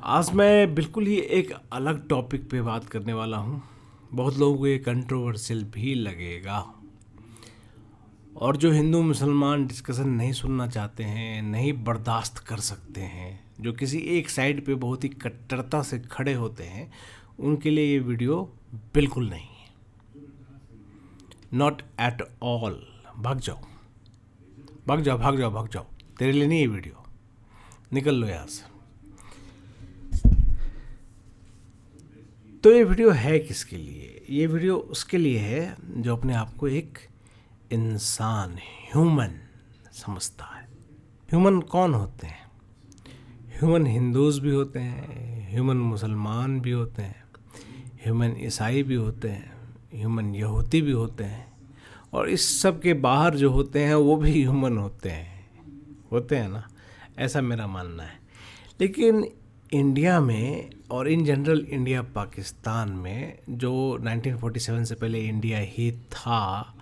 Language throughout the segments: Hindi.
आज मैं बिल्कुल ही एक अलग टॉपिक पे बात करने वाला हूँ। बहुत लोगों को ये कंट्रोवर्शियल भी लगेगा, और जो हिंदू मुसलमान डिस्कशन नहीं सुनना चाहते हैं, नहीं बर्दाश्त कर सकते हैं, जो किसी एक साइड पे बहुत ही कट्टरता से खड़े होते हैं, उनके लिए ये वीडियो बिल्कुल नहीं है। Not at all. भाग जाओ, भाग जाओ, भाग जाओ, भाग जाओ। तेरे लिए नहीं ये वीडियो, निकल लो यहाँ से। तो ये वीडियो है किसके लिए? ये वीडियो उसके लिए है जो अपने आप को एक इंसान, ह्यूमन समझता है। ह्यूमन कौन होते हैं? ह्यूमन हिंदूज भी होते हैं, ह्यूमन मुसलमान भी होते हैं, ह्यूमन ईसाई भी होते हैं, ह्यूमन यहूदी भी होते हैं, और इस सब के बाहर जो होते हैं वो भी ह्यूमन होते हैं ना, ऐसा मेरा मानना है। लेकिन इंडिया में और इन जनरल इंडिया पाकिस्तान में जो 1947 से पहले इंडिया ही था,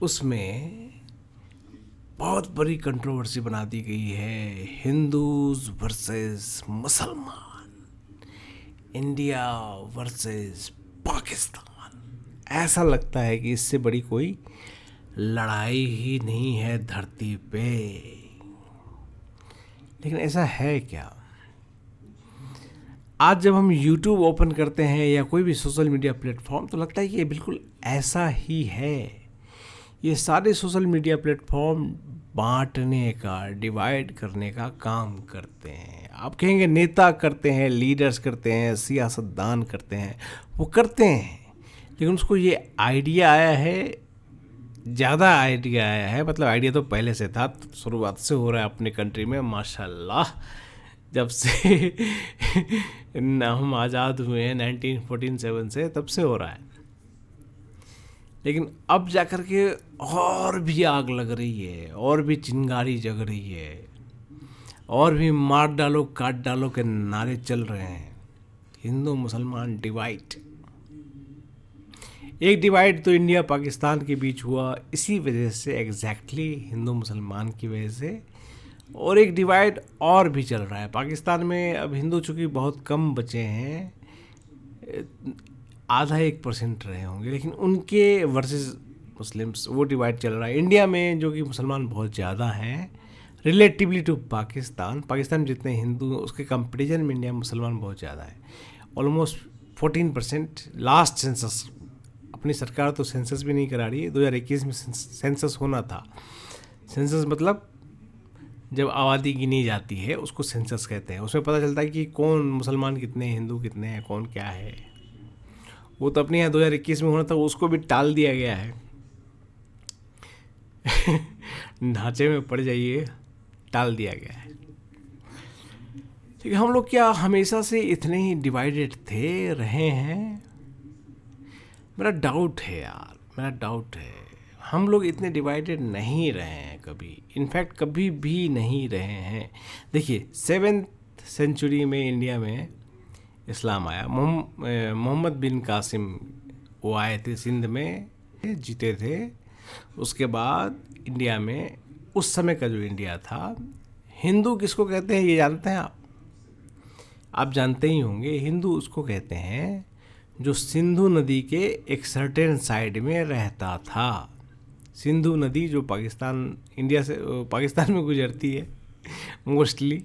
उसमें बहुत बड़ी कंट्रोवर्सी बना दी गई है। हिंदूज वर्सेस मुसलमान, इंडिया वर्सेस पाकिस्तान। ऐसा लगता है कि इससे बड़ी कोई लड़ाई ही नहीं है धरती पे। लेकिन ऐसा है क्या? आज जब हम YouTube ओपन करते हैं या कोई भी सोशल मीडिया प्लेटफॉर्म, तो लगता है कि ये बिल्कुल ऐसा ही है। ये सारे सोशल मीडिया प्लेटफॉर्म बांटने का, डिवाइड करने का काम करते हैं। आप कहेंगे नेता करते हैं, लीडर्स करते हैं, सियासतदान करते हैं, वो करते हैं। लेकिन उसको ये आइडिया आया है, ज़्यादा आइडिया आया है। मतलब आइडिया तो पहले से था, शुरुआत से हो रहा है अपने कंट्री में माशाल्लाह। जब से हम आज़ाद हुए हैं 1947 से, तब से हो रहा है। लेकिन अब जाकर के और भी आग लग रही है, और भी चिंगारी जग रही है, और भी मार डालो काट डालो के नारे चल रहे हैं। हिंदू मुसलमान डिवाइड। एक डिवाइड तो इंडिया पाकिस्तान के बीच हुआ इसी वजह से, एग्जैक्टली हिंदू मुसलमान की वजह से। और एक डिवाइड और भी चल रहा है पाकिस्तान में। अब हिंदू चूँकि बहुत कम बचे हैं, आधा 1% रहे होंगे, लेकिन उनके वर्सेस मुस्लिम्स वो डिवाइड चल रहा है। इंडिया में जो कि मुसलमान बहुत ज़्यादा हैं रिलेटिवली टू पाकिस्तान में जितने हिंदू, उसके कंपेरिजन में इंडिया में मुसलमान बहुत ज़्यादा है। ऑलमोस्ट 14%। लास्ट सेंसस, अपनी सरकार तो सेंसस भी नहीं करा रही है। 2021 में सेंसस होना था। सेंसस मतलब जब आबादी गिनी जाती है उसको सेंसस कहते हैं। उसमें पता चलता है कि कौन मुसलमान कितने, हिंदू कितने हैं, कौन क्या है। वो तो अपने यहाँ 2021 में होना था, उसको भी टाल दिया गया है। ढांचे में पड़ जाइए, टाल दिया गया है। ठीक है, हम लोग क्या हमेशा से इतने ही डिवाइडेड थे, रहे हैं? मेरा डाउट है यार, मेरा डाउट है। हम लोग इतने डिवाइडेड नहीं रहे हैं कभी, इनफैक्ट कभी भी नहीं रहे हैं। देखिए 7th सेंचुरी में इंडिया में इस्लाम आया। मोहम्मद बिन कासिम वो आए थे, सिंध में जीते थे। उसके बाद इंडिया में, उस समय का जो इंडिया था, हिंदू किसको कहते हैं ये जानते हैं आप? आप जानते ही होंगे। हिंदू उसको कहते हैं जो सिंधु नदी के एक सर्टेन साइड में रहता था। सिंधु नदी जो पाकिस्तान, इंडिया से पाकिस्तान में गुजरती है मोस्टली,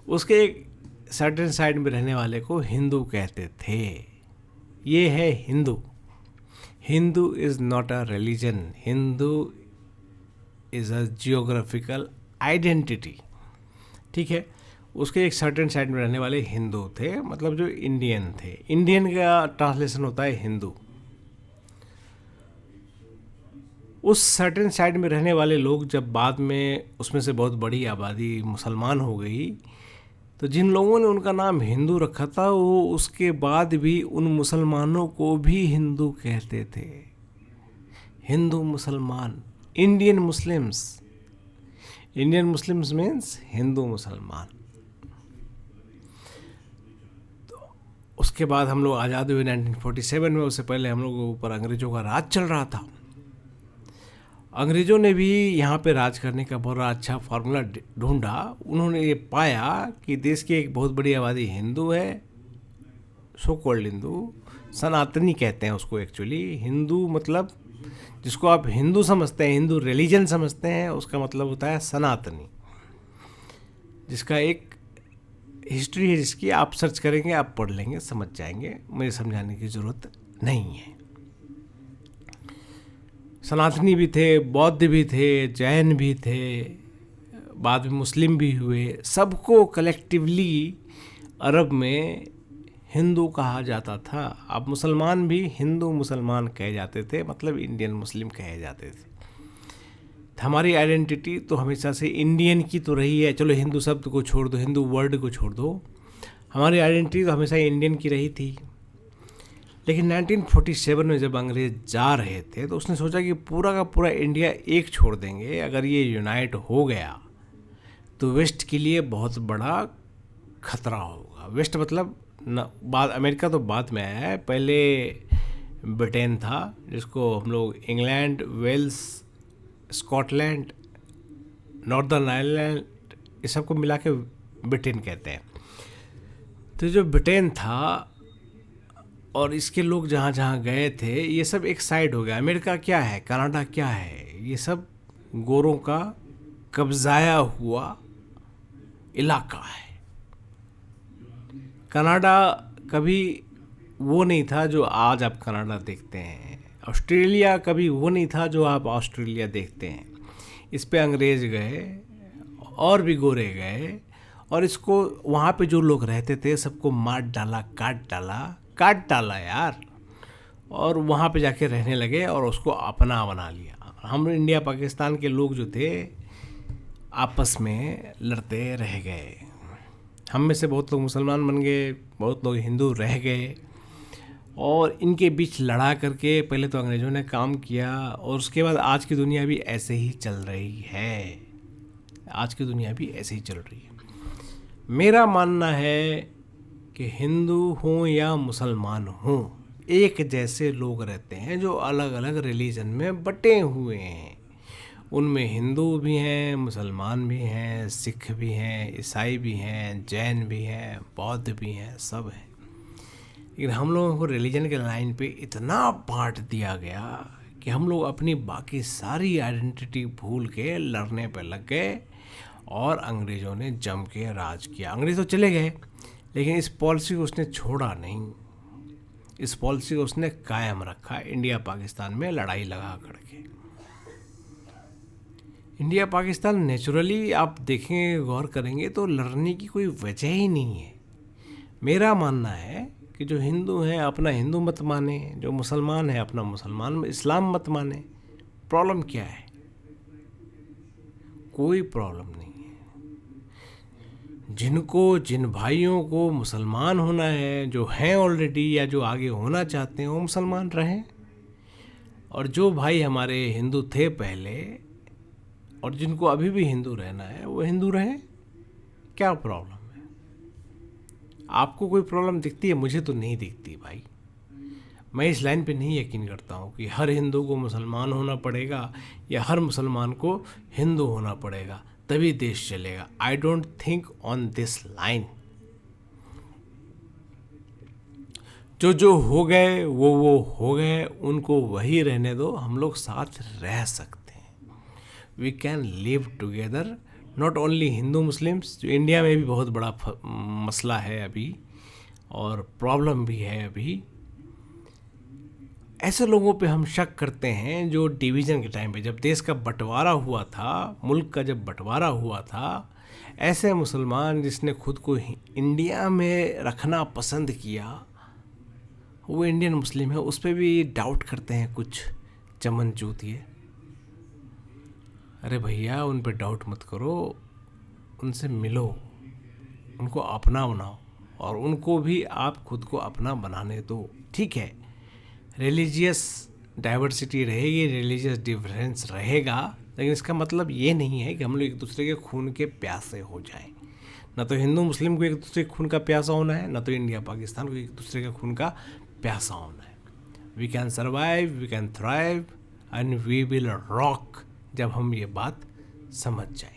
उसके एक सर्टेन साइड में रहने वाले को हिंदू कहते थे। ये है Hindu. Hindu is not a religion, Hindu is a geographical identity. ठीक है, उसके एक सर्टेन साइड में रहने वाले हिंदू थे, मतलब जो इंडियन थे। इंडियन का ट्रांसलेशन होता है हिंदू। उस सर्टेन साइड में रहने वाले लोग जब बाद में उसमें से बहुत बड़ी आबादी मुसलमान हो गई, तो जिन लोगों ने उनका नाम हिंदू रखा था, वो उसके बाद भी उन मुसलमानों को भी हिंदू कहते थे। हिंदू मुसलमान, Indian Muslims. Indian Muslims means Hindu मुसलमान। उसके बाद हम लोग आज़ाद हुए 1947 में। उससे पहले हम लोगों के ऊपर अंग्रेज़ों का राज चल रहा था। अंग्रेज़ों ने भी यहाँ पे राज करने का बड़ा अच्छा फार्मूला ढूंढा। उन्होंने ये पाया कि देश की एक बहुत बड़ी आबादी हिंदू है, सो कॉल्ड हिंदू, सनातनी कहते हैं उसको एक्चुअली। हिंदू मतलब जिसको आप हिंदू समझते हैं, हिंदू रिलीजन समझते हैं, उसका मतलब होता है सनातनी, जिसका एक हिस्ट्री है, जिसकी आप सर्च करेंगे, आप पढ़ लेंगे, समझ जाएंगे, मुझे समझाने की ज़रूरत नहीं है। सनातनी भी थे, बौद्ध भी थे, जैन भी थे, बाद में मुस्लिम भी हुए। सबको कलेक्टिवली अरब में हिंदू कहा जाता था। अब मुसलमान भी हिंदू मुसलमान कहे जाते थे, मतलब इंडियन मुस्लिम कहे जाते थे। हमारी आइडेंटिटी तो हमेशा से इंडियन की तो रही है। चलो हिंदू शब्द को छोड़ दो, हिंदू वर्ड को छोड़ दो, हमारी आइडेंटिटी तो हमेशा इंडियन की रही थी। लेकिन 1947 में जब अंग्रेज जा रहे थे तो उसने सोचा कि पूरा का पूरा इंडिया एक छोड़ देंगे। अगर ये यूनाइट हो गया तो वेस्ट के लिए बहुत बड़ा खतरा होगा। वेस्ट मतलब बाद, अमेरिका तो बाद में आया है, पहले ब्रिटेन था, जिसको हम लोग England, Wales, Scotland, Northern Ireland, इस सबको मिला के ब्रिटेन कहते हैं। तो जो ब्रिटेन था और इसके लोग जहाँ जहाँ गए थे, ये सब एक साइड हो गया। अमेरिका क्या है, कनाडा क्या है, ये सब गोरों का कब्जाया हुआ इलाका है। कनाडा कभी वो नहीं था जो आज आप कनाडा देखते हैं। ऑस्ट्रेलिया कभी वो नहीं था जो आप ऑस्ट्रेलिया देखते हैं। इस पे अंग्रेज गए और भी गोरे गए और इसको वहाँ पे जो लोग रहते थे सबको मार डाला, काट डाला यार, और वहाँ पे जाके रहने लगे और उसको अपना बना लिया। हम इंडिया पाकिस्तान के लोग जो थे आपस में लड़ते रह गए। हम में से बहुत लोग मुसलमान बन गए, बहुत लोग हिंदू रह गए, और इनके बीच लड़ा करके पहले तो अंग्रेज़ों ने काम किया, और उसके बाद आज की दुनिया भी ऐसे ही चल रही है। आज की दुनिया भी ऐसे ही चल रही है। मेरा मानना है कि हिंदू हों या मुसलमान हों, एक जैसे लोग रहते हैं जो अलग अलग रिलीजन में बटे हुए हैं। उनमें हिंदू भी हैं, मुसलमान भी हैं, सिख भी हैं, ईसाई भी हैं, जैन भी हैं, बौद्ध भी हैं, सब हैं। लेकिन हम लोगों को रिलीजन के लाइन पे इतना बांट दिया गया कि हम लोग अपनी बाकी सारी आइडेंटिटी भूल के लड़ने पे लग गए, और अंग्रेज़ों ने जम के राज किया। अंग्रेज़ तो चले गए, लेकिन इस पॉलिसी को उसने छोड़ा नहीं। इस पॉलिसी को उसने कायम रखा इंडिया पाकिस्तान में लड़ाई लगा करके। इंडिया पाकिस्तान नेचुरली आप देखेंगे, गौर करेंगे तो लड़ने की कोई वजह ही नहीं है। मेरा मानना है कि जो हिंदू हैं अपना हिंदू मत माने, जो मुसलमान है अपना मुसलमान इस्लाम मत माने। प्रॉब्लम क्या है? कोई प्रॉब्लम नहीं है। जिन भाइयों को मुसलमान होना है, जो हैं ऑलरेडी या जो आगे होना चाहते हैं, वो मुसलमान रहें, और जो भाई हमारे हिंदू थे पहले और जिनको अभी भी हिंदू रहना है, वो हिंदू रहें। क्या प्रॉब्लम है? आपको कोई प्रॉब्लम दिखती है? मुझे तो नहीं दिखती भाई। मैं इस लाइन पे नहीं यकीन करता हूँ कि हर हिंदू को मुसलमान होना पड़ेगा या हर मुसलमान को हिंदू होना पड़ेगा तभी देश चलेगा। I don't think on this line. जो हो गए वो हो गए, उनको वही रहने दो। हम लोग साथ रह सकते हैं। We can live together, not only Hindu Muslims. जो इंडिया में भी बहुत बड़ा मसला है अभी, और प्रॉब्लम भी है अभी। ऐसे लोगों पे हम शक करते हैं जो डिवीज़न के टाइम पे, जब देश का बंटवारा हुआ था, मुल्क का जब बंटवारा हुआ था, ऐसे मुसलमान जिसने खुद को इंडिया में रखना पसंद किया, वो इंडियन मुस्लिम है, उस पर भी डाउट करते हैं कुछ चमन चूतिए। अरे भैया, उन पर डाउट मत करो, उनसे मिलो, उनको अपना बनाओ, और उनको भी आप खुद को अपना बनाने दो। ठीक है, रिलीजियस डाइवर्सिटी रहेगी, रिलीजियस डिफरेंस रहेगा, लेकिन इसका मतलब ये नहीं है कि हम लोग एक दूसरे के खून के प्यासे हो जाएं। ना तो हिंदू मुस्लिम को एक दूसरे के खून का प्यासा होना है, ना तो इंडिया पाकिस्तान को एक दूसरे के खून का प्यासा होना है। We can survive, we can thrive, and we will rock जब हम ये बात समझ जाएंगे।